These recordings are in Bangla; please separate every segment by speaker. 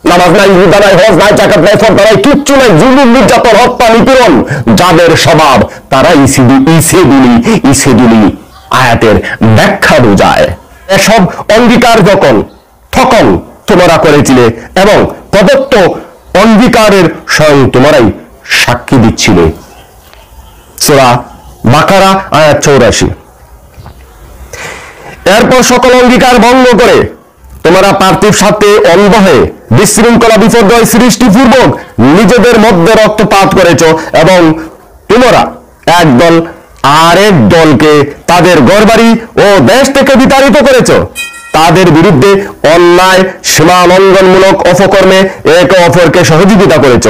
Speaker 1: নামাজ নাই, রোজা নাই, হজ নাই, যাকাত নাই, ফরজ নাই, কিচ্ছু নাই, জুলুম, নির্যাতন, হত্যা, নিপীড়ন যাদের স্বভাব, তারা ইসেদুলি আয়াতের ব্যাখ্যা বোঝায়। এসব অঙ্গীকার তখন তোমরা করেছিলে এবং প্রদত্ত অঙ্গীকারের স্বয়ং তোমরাই সাক্ষী দিচ্ছিলে। সূরা বাকারা আয়াত 84। এরপর সকল অঙ্গীকার ভঙ্গ করে তোমরা পার্থিব স্বার্থে অন্ধ হয়ে বিশৃঙ্খলা বিপর্যয় সৃষ্টিপূর্বক নিজেদের মধ্যে রক্তপাত করেছ এবং তোমরা একদল আরেক দলকে তাদের ঘরবাড়ি ও দেশ থেকে বিতাড়িত করেছ। তাদের বিরুদ্ধে অন্যায় সীমালঙ্ঘনমূলক অপকর্মে একে অপরকে সহযোগিতা করেছ।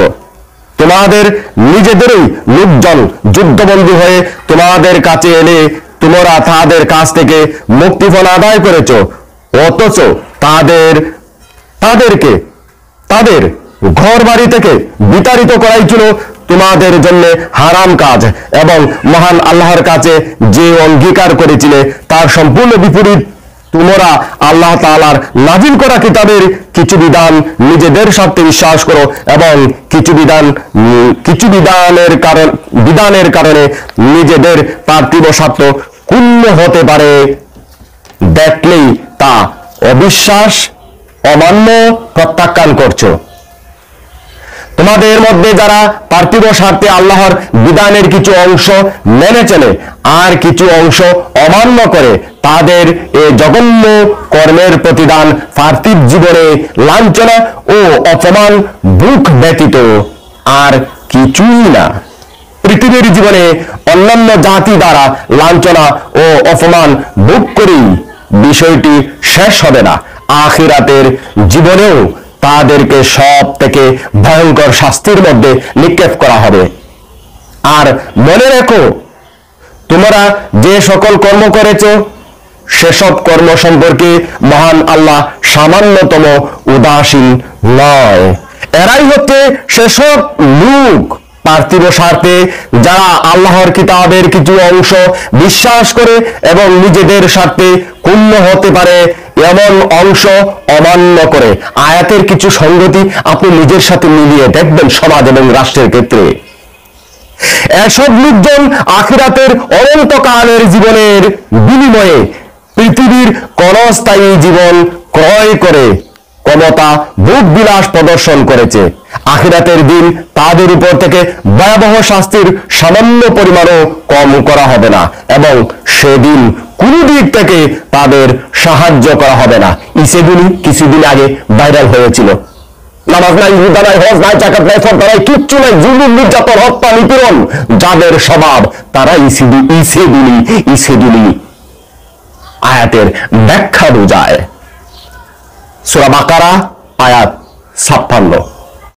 Speaker 1: তোমাদের নিজেদেরই লোকজন যুদ্ধবন্দী হয়ে তোমাদের কাছে এলে তোমরা তাদের কাছ থেকে মুক্তিপণ আদায় করেছ, অথচ তাদের ঘর বাড়ি থেকে বিতাড়িত করাই ছিল তোমাদের জন্য হারাম কাজ এবং মহান আল্লাহর কাছে যে অঙ্গীকার করেছিলে তার সম্পূর্ণ বিপরীত। তোমরা আল্লাহ তাআলার নাজিল করা কিতাবের কিছু বিধান নিজেদের স্বার্থে বিশ্বাস করো এবং কিছু বিধানের কারণে নিজেদের পার্থিব স্বার্থ ক্ষুণ্ণ হতে পারে। দেখলেই তা অবিশ্বাস, অমান্য, প্রত্যাখ্যান করছো। তোমাদের মধ্যে যারা পার্থিব স্বার্থে আল্লাহর বিধানের কিছু অংশ মেনে চলে আর কিছু অংশ অমান্য করে, তাদের এই জঘন্য কর্মের প্রতিদান পার্থিব জীবনে লাঞ্ছনা ও অপমান ভোগ ব্যতীত আর কিছুই না। পৃথিবীর জীবনে অন্যান্য জাতি দ্বারা লাঞ্ছনা ও অপমান ভোগ করেই বিষয়টি শেষ হবে না, আখিরাতের জীবনেও তাদেরকে সব থেকে ভয়ঙ্কর শাস্তির মধ্যে নিক্ষেপ করা হবে। আর মনে রেখো, তোমরা যে সকল কর্ম করেছ সেসব কর্ম সম্পর্কে মহান আল্লাহ সামান্যতম উদাসীন নয়। এরাই হচ্ছে সেসব লোক পার্থিব স্বার্থে যারা আল্লাহর কিতাবের কিছু অংশ বিশ্বাস করে এবং নিজেদের স্বার্থে ক্ষুণ্ণ হতে পারে এমন অংশ অমান্য করে। আয়াতের কিছু সংগতি আপনি নিজের সাথে মিলিয়ে দেখবেন সমাজ এবং রাষ্ট্রের ক্ষেত্রে। এসব লোকজন আখিরাতের অনন্তকালের জীবনের বিনিময়ে পৃথিবীর ক্ষণস্থায়ী জীবন ক্রয় করে ক্ষমতা, ভোগ বিলাস প্রদর্শন করেছে। আখিরাতের দিন তাদের উপর থেকে ভয়াবহ শাস্তির সামান্য পরিমাণও কম করা হবে না এবং সেদিন কোন দিক থেকে তাদের সাহায্য করা হবে না। ইসেগুলি কিছুদিন আগে ভাইরাল হয়েছিল। নামাজ নাই, রোজা নাই, হজ নাই, যাকাত নাই, ফরজ নাই, কিচ্ছু নাই, জুলুম, নির্যাতন, হত্যা, নিপীড়ন যাদের স্বভাব, তারা ইসেগুলি আয়াতের ব্যাখ্যা বোঝায়। সূরা বাকারা আয়াত 56।